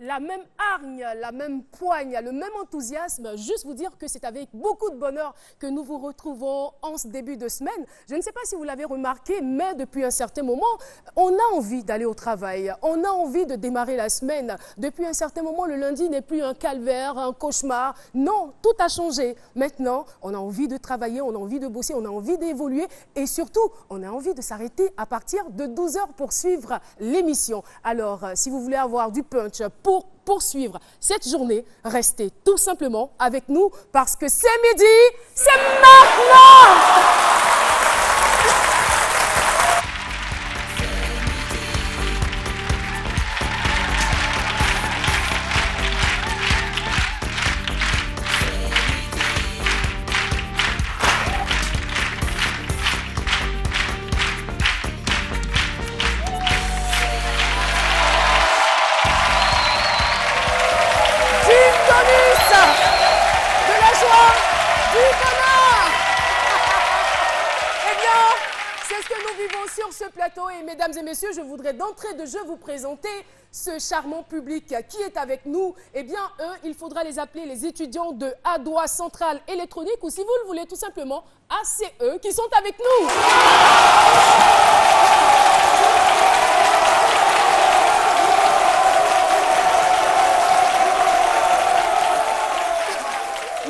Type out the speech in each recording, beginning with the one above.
la même hargne, la même poigne, le même enthousiasme. Juste vous dire que c'est avec beaucoup de bonheur que nous vous retrouvons en ce début de semaine. Je ne sais pas si vous l'avez remarqué, mais depuis un certain moment, on a envie d'aller au travail. On a envie de démarrer la semaine. Depuis un certain moment, le lundi n'est plus un calvaire, un cauchemar. Non, tout a changé. Maintenant, on a envie de travailler, on a envie de bosser, on a envie d'évoluer et surtout, on a envie de s'arrêter à partir de 12 h pour suivre l'émission. Alors, si vous voulez avoir du punch pour poursuivre cette journée, restez tout simplement avec nous parce que c'est midi, c'est maintenant! Et mesdames et messieurs, je voudrais d'entrée de jeu vous présenter ce charmant public qui est avec nous. Eh bien, eux, il faudra les appeler les étudiants de Adoua Centrale Électronique ou si vous le voulez tout simplement, ACE qui sont avec nous.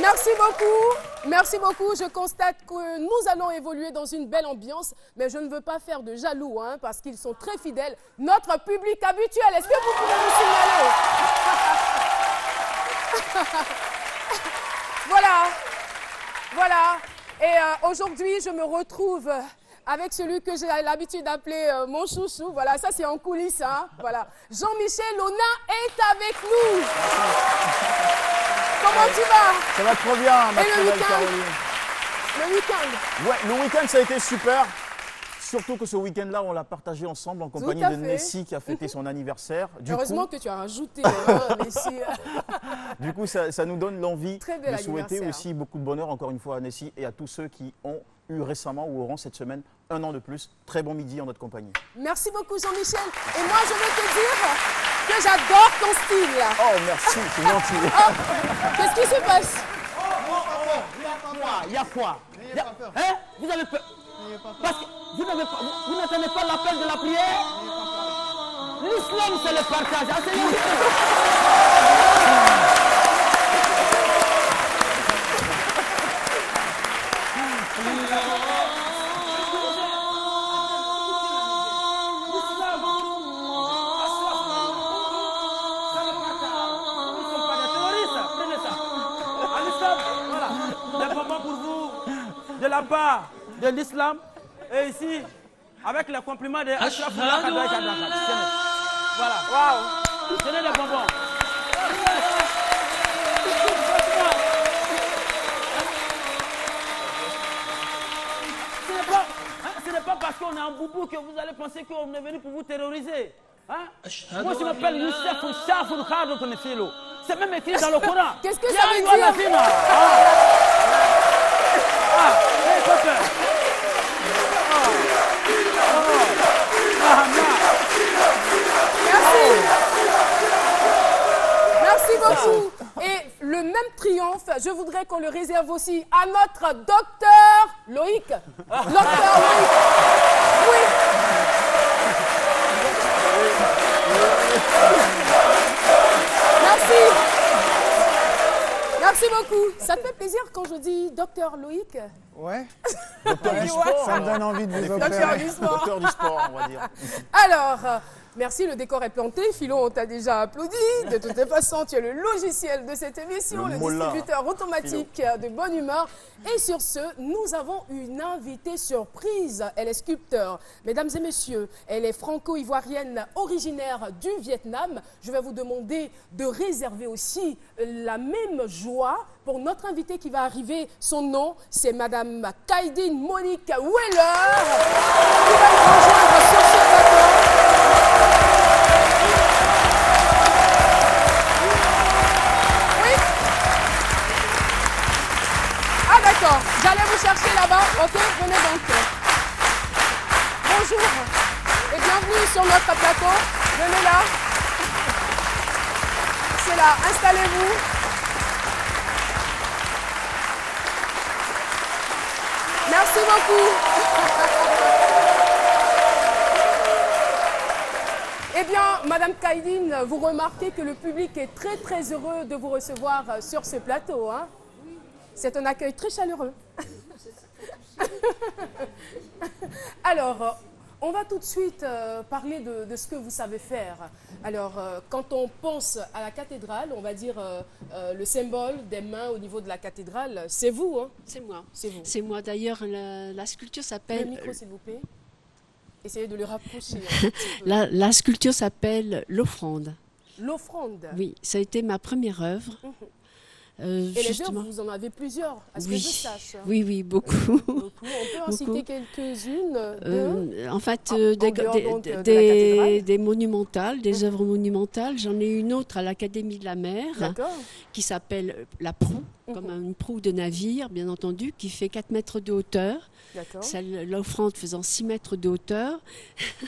Merci beaucoup, merci beaucoup. Je constate que nous allons évoluer dans une belle ambiance, mais je ne veux pas faire de jaloux, hein, parce qu'ils sont très fidèles. Notre public habituel, est-ce que vous pouvez nous signaler? Voilà. Et aujourd'hui, je me retrouve avec celui que j'ai l'habitude d'appeler mon chouchou. Voilà, ça c'est en coulisses, hein. Voilà. Jean-Michel Ona est avec nous. Comment tu vas? Ça va trop bien, ma très belle Caroline. Le week-end? Ouais, le week-end ça a été super. Surtout que ce week-end-là, on l'a partagé ensemble en compagnie de Nessie qui a fêté son anniversaire. Heureusement que tu as rajouté Nessie. Du coup, ça nous donne l'envie de souhaiter aussi beaucoup de bonheur encore une fois à Nessie et à tous ceux qui ont eu récemment ou auront cette semaine un an de plus. Très bon midi en notre compagnie. Merci beaucoup Jean-Michel. Et moi, je vais te dire que j'adore ton style. Oh, merci, c'est gentil. Qu'est-ce qui se passe? Il y a quoi? Hein? Vous avez peur? Parce que vous n'entendez pas l'appel de la prière? L'islam, c'est le partage. De la part de l'islam et ici avec les compliments de Ashrafullah Kadouaï Kadouaï. Voilà. Waouh. Tenez les bonbons. Ce n'est pas parce qu'on est en boubou que vous allez penser qu'on est venu pour vous terroriser. Hein? Moi je m'appelle Youssef Shafun Khadou Konefilo. C'est même écrit dans le Coran. Qu'est-ce que ça veut dire? Merci beaucoup. Et le même triomphe, je voudrais qu'on le réserve aussi à notre docteur Loïc. Docteur Loïc. Oui. Merci. Merci beaucoup. Ça te fait plaisir quand je dis docteur Loïc? Ouais. Docteur du sport. Ça me donne envie de vous opérer. Docteur du sport, on va dire. Alors, merci, le décor est planté. Philo, on t'a déjà applaudi. De toute façon, tu es le logiciel de cette émission, le distributeur automatique de bonne humeur. Et sur ce, nous avons une invitée surprise. Elle est sculpteur. Mesdames et messieurs, elle est franco-ivoirienne, originaire du Vietnam. Je vais vous demander de réserver aussi la même joie pour notre invitée qui va arriver. Son nom, c'est Madame Kaidine Monique Weller, qui va nous rejoindre sur ce plateau. Oui. Ah d'accord, j'allais vous chercher là-bas. Ok, venez donc. Bonjour et bienvenue sur notre plateau. Venez là. là, installez-vous. Merci beaucoup. Eh bien, Madame Kaïdine, vous remarquez que le public est très très heureux de vous recevoir sur ce plateau. Hein? C'est un accueil très chaleureux. Alors, on va tout de suite parler de ce que vous savez faire. Alors, quand on pense à la cathédrale, on va dire le symbole des mains au niveau de la cathédrale, c'est vous, hein? C'est moi. C'est vous. C'est moi. D'ailleurs, la sculpture s'appelle... Le micro, s'il vous plaît. Essayez de le rapprocher. La sculpture s'appelle l'offrande. L'offrande? Oui, ça a été ma première œuvre. Et les œuvres, vous en avez plusieurs, à ce que je sache. Oui, oui, beaucoup. On peut en citer quelques-unes. En fait, des monumentales, des œuvres monumentales. J'en ai une autre à l'Académie de la mer qui s'appelle la proue, comme une proue de navire, bien entendu, qui fait 4 mètres de hauteur. L'offrande faisant 6 mètres de hauteur.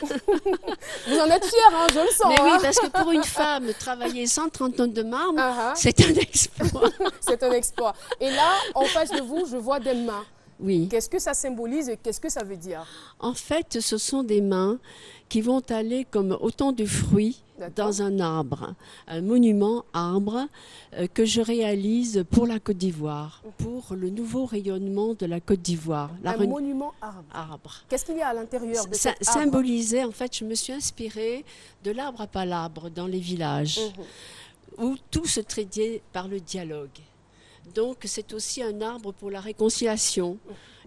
Vous en êtes fière, hein, je le sens. Mais oui, parce que pour une femme, travailler 130 tonnes de marbre, c'est un exploit. C'est un exploit. Et là, en face de vous, je vois des mains. Oui. Qu'est-ce que ça symbolise et qu'est-ce que ça veut dire? En fait, ce sont des mains qui vont aller comme autant de fruits dans un arbre, un monument arbre que je réalise pour la Côte d'Ivoire, pour le nouveau rayonnement de la Côte d'Ivoire. Un monument arbre. Qu'est-ce qu'il y a à l'intérieur de cet arbre? Symboliser, en fait, je me suis inspirée de l'arbre à palabre dans les villages, où tout se traitait par le dialogue. Donc, c'est aussi un arbre pour la réconciliation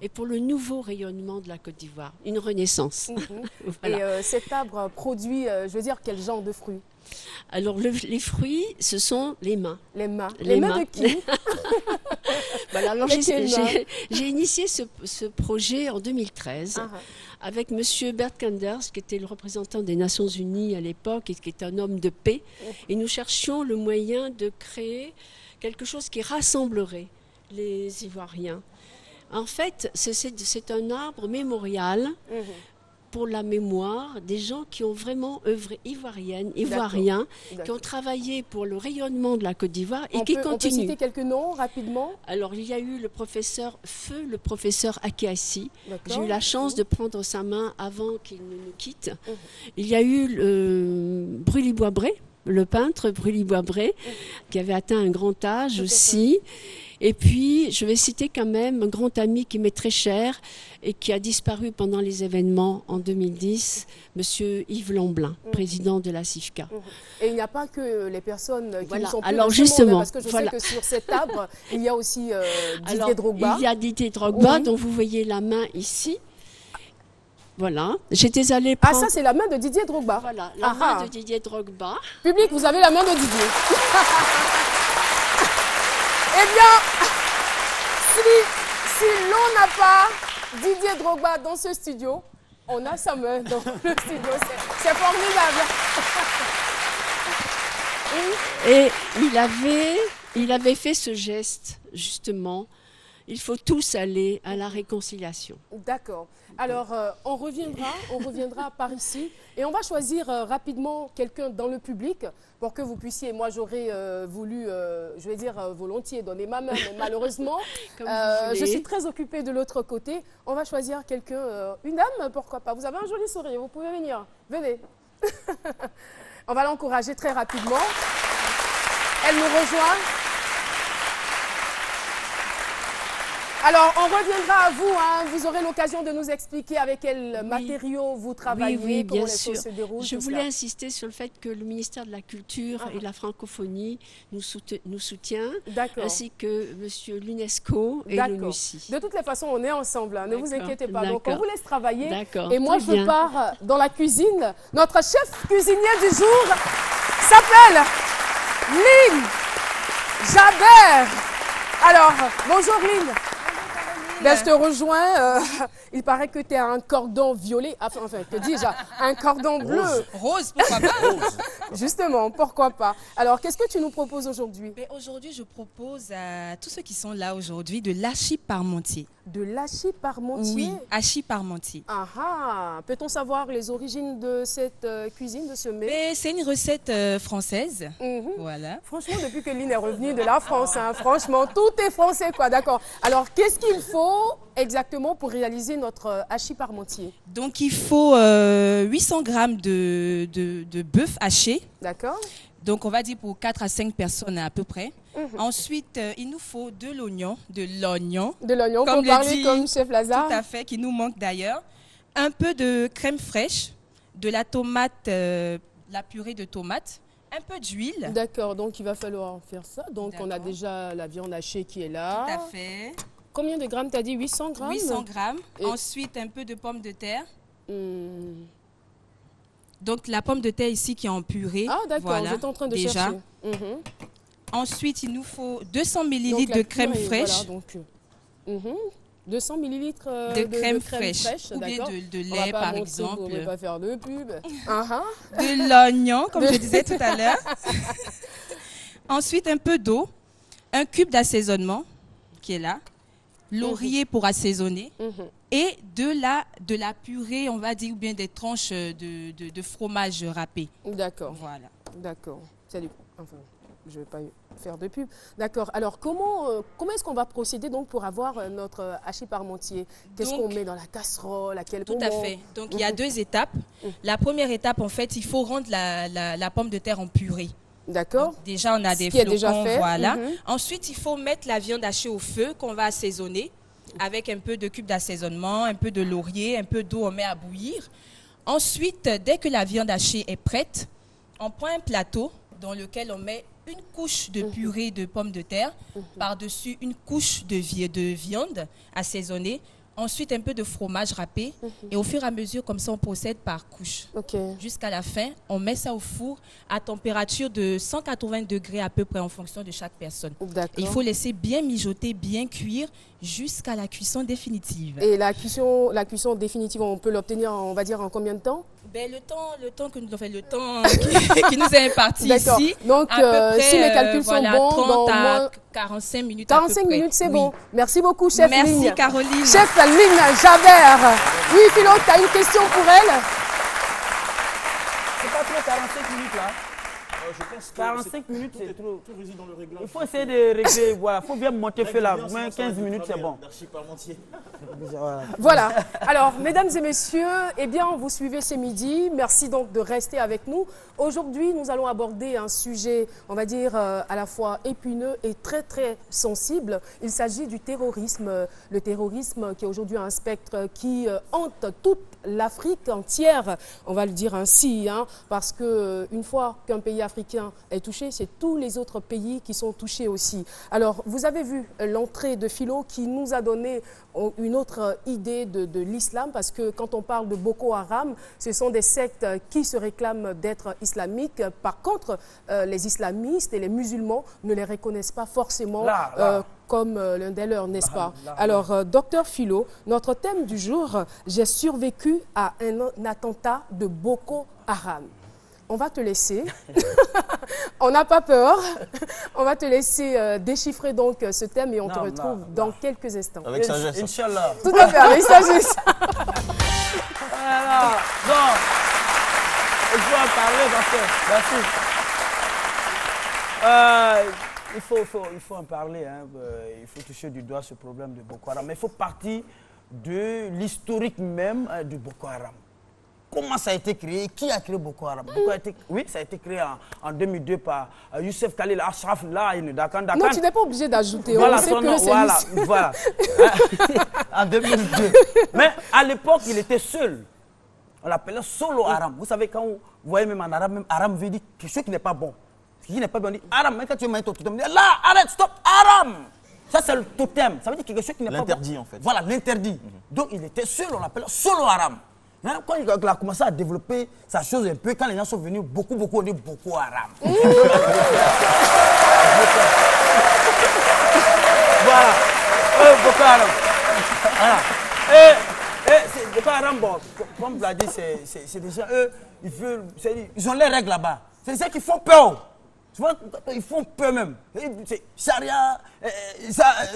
et pour le nouveau rayonnement de la Côte d'Ivoire, une renaissance. Voilà. Et cet arbre produit, je veux dire, quel genre de fruits? Alors, les fruits, ce sont les mains. Les mains. Les mains de qui? Voilà, alors j'ai initié ce projet en 2013 avec M. Bert Kanders, qui était le représentant des Nations Unies à l'époque et qui est un homme de paix. Et nous cherchions le moyen de créer quelque chose qui rassemblerait les Ivoiriens. En fait, c'est un arbre mémorial pour la mémoire des gens qui ont vraiment œuvré ivoiriens, qui ont travaillé pour le rayonnement de la Côte d'Ivoire et qui continuent. On peut citer quelques noms rapidement? Alors, il y a eu le professeur Akiassi. J'ai eu la chance de prendre sa main avant qu'il ne nous quitte. Il y a eu Brûlis Boisbré, le peintre Brûlis Boisbré, qui avait atteint un grand âge aussi. Et puis, je vais citer quand même un grand ami qui m'est très cher et qui a disparu pendant les événements en 2010, M. Yves Lamblin, président de la CIFCA. Et il n'y a pas que les personnes qui ne sont plus alors dans justement, ce monde, parce que je sais que sur cet arbre, il y a aussi Didier Drogba. Il y a Didier Drogba, dont vous voyez la main ici. Voilà, j'étais allée prendre... Ah, ça, c'est la main de Didier Drogba. Voilà, la main de Didier Drogba. Public, vous avez la main de Didier. Eh bien, si l'on n'a pas Didier Drogba dans ce studio, on a sa main dans le studio. C'est formidable. Et il avait fait ce geste, justement. Il faut tous aller à la réconciliation. D'accord. Alors, on reviendra par ici et on va choisir rapidement quelqu'un dans le public pour que vous puissiez, moi j'aurais voulu, je vais dire volontiers, donner ma main, mais malheureusement, je suis très occupée de l'autre côté. On va choisir quelqu'un, une dame, pourquoi pas. Vous avez un joli sourire, vous pouvez venir. Venez. On va l'encourager très rapidement. Elle nous rejoint. Alors, on reviendra à vous, hein. Vous aurez l'occasion de nous expliquer avec quels matériaux vous travaillez, comment les choses se déroulent. Je voulais insister sur le fait que le ministère de la Culture et de la Francophonie nous soutient, ainsi que Monsieur l'UNESCO et l'UNUCI. De toutes les façons, on est ensemble, hein. Ne vous inquiétez pas. Donc, on vous laisse travailler. Et moi, je pars dans la cuisine. Notre chef cuisinier du jour s'appelle Lynn Jabert. Alors, bonjour Lynn. Ben, je te rejoins. Il paraît que tu as un cordon violet, enfin, que dis-je, un cordon bleu. Rose, pourquoi pas? Justement, pourquoi pas. Alors, qu'est-ce que tu nous proposes aujourd'hui? Aujourd'hui, je propose à tous ceux qui sont là aujourd'hui de l'hachis parmentier. De l'hachis parmentier? Oui, hachis parmentier. Ah ah! Peut-on savoir les origines de cette cuisine, de ce mets? C'est une recette française. Voilà. Franchement, depuis que Lynn est revenue de la France, hein, franchement, tout est français, quoi. D'accord. Alors, qu'est-ce qu'il faut exactement pour réaliser notre hachis parmentier? Donc, il faut 800 grammes de bœuf haché. D'accord. Donc, on va dire pour 4 à 5 personnes à peu près. Ensuite, il nous faut de l'oignon. De l'oignon, pour parler comme Chef Lazare. Tout à fait, qui nous manque d'ailleurs. Un peu de crème fraîche, de la tomate, la purée de tomate, un peu d'huile. D'accord, donc il va falloir faire ça. Donc, on a déjà la viande hachée qui est là. Tout à fait. Combien de grammes, tu as dit? 800 grammes? 800 grammes. Et ensuite, un peu de pommes de terre. Donc, la pomme de terre ici qui est en purée. Ah, d'accord, voilà, j'étais en train de déjà. chercher. Ensuite, il nous faut 200 ml de crème fraîche. Voilà, donc, 200 ml de crème fraîche. Ou bien de lait, par exemple. On ne va pas faire de pub. De l'oignon, comme je disais tout à l'heure. Ensuite, un peu d'eau. Un cube d'assaisonnement qui est là. Laurier pour assaisonner. Et de la purée, on va dire, ou bien des tranches de fromage râpé. D'accord. Voilà. D'accord. Salut. Enfin, je ne vais pas faire de pub. D'accord. Alors, comment est-ce qu'on va procéder donc pour avoir notre hachis parmentier? Qu'est-ce qu'on met dans la casserole? À quel moment? Tout à fait. Donc, il y a 2 étapes. La première étape, en fait, il faut rendre la pomme de terre en purée. D'accord. Déjà, on a des flocons, déjà fait. Voilà. Ensuite, il faut mettre la viande hachée au feu qu'on va assaisonner avec un peu de cube d'assaisonnement, un peu de laurier, un peu d'eau, on met à bouillir. Ensuite, dès que la viande hachée est prête, on prend un plateau dans lequel on met une couche de purée de pommes de terre, par-dessus une couche de viande assaisonnée, ensuite un peu de fromage râpé, et au fur et à mesure, comme ça, on procède par couche. Jusqu'à la fin, on met ça au four à température de 180 degrés à peu près en fonction de chaque personne. Il faut laisser bien mijoter, bien cuire jusqu'à la cuisson définitive. Et la cuisson définitive, on peut l'obtenir, on va dire, en combien de temps? Le temps qui nous est imparti ici. Donc, à peu près, si mes calculs sont bons, 30 à 45 minutes 45 minutes, c'est bon. Merci beaucoup, Chef Lynn. Merci, Caroline. Chef Lynn Javert. Oui, Philo, tu as une question pour elle? C'est pas trop 45 minutes là. Je pense que 45 minutes, c'est trop. Tout réside dans le réglage. Il faut essayer de régler. Voilà, il faut bien monter feu là. Moins 15 minutes, c'est bon. Voilà. Alors, mesdames et messieurs, eh bien, vous suivez ce midi. Merci donc de rester avec nous. Aujourd'hui, nous allons aborder un sujet, on va dire, à la fois épineux et très, très sensible. Il s'agit du terrorisme. Le terrorisme qui est aujourd'hui un spectre qui hante toute l'Afrique entière, on va le dire ainsi, hein, parce qu'une fois qu'un pays africain est touché, c'est tous les autres pays qui sont touchés aussi. Alors, vous avez vu l'entrée de Philo qui nous a donné une autre idée de l'islam, parce que quand on parle de Boko Haram, ce sont des sectes qui se réclament d'être islamiques. Par contre, les islamistes et les musulmans ne les reconnaissent pas forcément comme l'un des leurs, n'est-ce pas? Alors, docteur Philo, notre thème du jour, j'ai survécu à un attentat de Boko Haram. On va te laisser, on n'a pas peur, on va te laisser déchiffrer donc ce thème et on te retrouve dans quelques instants. Avec sagesse. Inch'Allah. Tout à fait, avec sagesse. Voilà. Non, il faut en parler, docteur. Merci. Il faut en parler, hein. Il faut toucher du doigt ce problème de Boko Haram. Mais il faut partir de l'historique même de Boko Haram. Comment ça a été créé? Qui a créé Boko Haram? Oui, ça a été créé en 2002 par Youssef Khalil Ashraf Dakan. Non, tu n'es pas obligé d'ajouter. Voilà, on sait que c'est voilà. En 2002. Mais à l'époque, il était seul. On l'appelait Solo Haram. Vous savez, quand vous voyez même en arabe, même Haram veut dire quelque chose qui n'est pas bon. Qui n'est pas bon, on dit Haram. Mais quand tu mets ton totem, on dit là, arrête, stop, Haram. Ça, c'est le totem. Ça veut dire quelque chose qui n'est pas bon. L'interdit, en fait. Voilà, l'interdit. Donc, il était seul, on l'appelait Solo Haram. Quand il a commencé à développer sa chose un peu, quand les gens sont venus, beaucoup ont dit Boko Haram. Voilà. Boko Haram. Voilà. Et Boko Haram, bon, comme vous l'avez dit, c'est des gens, eux, ils ont les règles là-bas. C'est ça qui font peur. Tu vois, ils font peur même. Charia,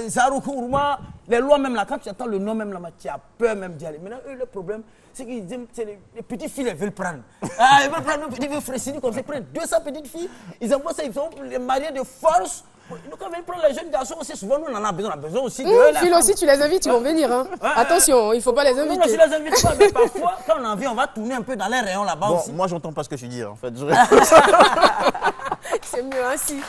Zaroukourma, les lois même là, quand tu entends le nom même là, tu as peur même d'y aller. Maintenant, eux, le problème, c'est qu'ils les petites filles, elles veulent prendre. Ils veulent prendre, ils veulent fractionner comme ça, ils prennent 200 petites filles, ils envoient ça, ils sont les mariés de force. Donc, quand on prendre les jeunes garçons aussi, souvent, nous, on en a besoin aussi de eux. Phil aussi, tu les invites, ils vont venir. Hein. Attention, il ne faut pas les inviter. Non, je les invite pas, mais parfois, quand on a envie, on va tourner un peu dans les rayons là-bas aussi. Moi, j'entends pas ce que tu dis, en fait. C'est mieux ainsi.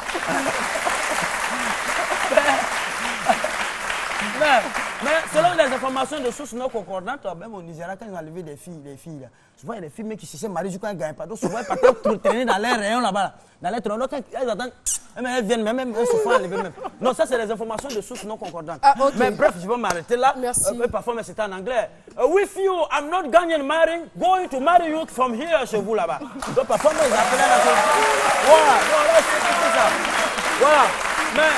Mais selon les informations de sources non concordantes, même au Nigeria, quand ils ont enlevé les filles là, souvent il y a des filles qui se marient jusqu'à un gagnent pas. Donc souvent ils partent traîner dans les rayons là-bas. Dans les trônes, quand ils attendent, elles viennent même, elles se font enlever même. Non, ça c'est les informations de sources non concordantes. Okay. Mais bref, je vais m'arrêter là. Merci. Parfois, mais c'était en anglais. With you, I'm not Ghanaian marrying, going to marry you from here chez vous là-bas. Donc parfois, ils appellent la voilà, c'est ça. Voilà. Mais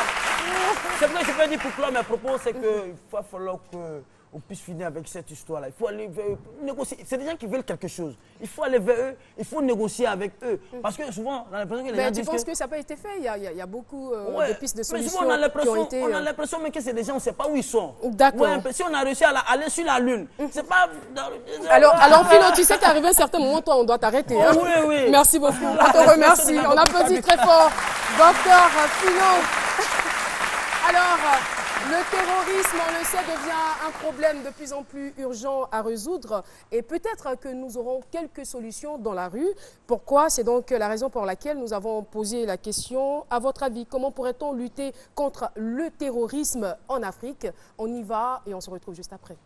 c'est vrai que je peux dire pour clore mes propos, c'est qu'il va falloir qu'on puisse finir avec cette histoire-là. Il faut aller vers eux, négocier. C'est des gens qui veulent quelque chose. Il faut aller vers eux, il faut négocier avec eux. Parce que souvent, on a l'impression que les gens disent tu penses que ça n'a pas été fait? Il y a beaucoup de pistes de solutions qui ont été... On a l'impression que c'est des gens, on ne sait pas où ils sont. D'accord. Ouais, si on a réussi à aller sur la Lune, c'est pas... Alors Philo, tu sais qu'arrivé à un certain moment, toi, on doit t'arrêter. Hein? Oui, oui. Merci beaucoup. On te remercie. On applaudit très fort. Docteur Philo. Alors, le terrorisme, on le sait, devient un problème de plus en plus urgent à résoudre et peut-être que nous aurons quelques solutions dans la rue. Pourquoi? C'est donc la raison pour laquelle nous avons posé la question. À votre avis, comment pourrait-on lutter contre le terrorisme en Afrique? On y va et on se retrouve juste après.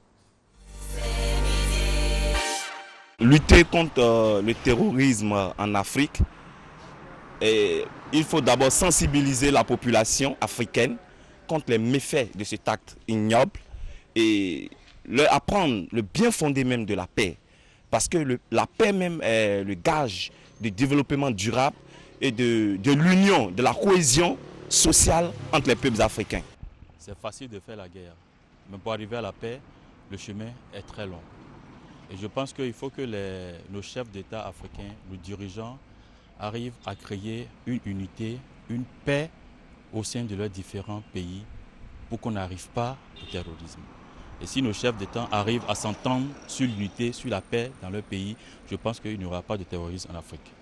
Lutter contre le terrorisme en Afrique, il faut d'abord sensibiliser la population africaine contre les méfaits de cet acte ignoble et leur apprendre le bien fondé même de la paix. Parce que la paix même est le gage du développement durable et de l'union, de la cohésion sociale entre les peuples africains. C'est facile de faire la guerre, mais pour arriver à la paix, le chemin est très long. Et je pense qu'il faut que nos chefs d'État africains, nos dirigeants, arrivent à créer une unité, une paix au sein de leurs différents pays pour qu'on n'arrive pas au terrorisme. Et si nos chefs d'État arrivent à s'entendre sur l'unité, sur la paix dans leur pays, je pense qu'il n'y aura pas de terrorisme en Afrique.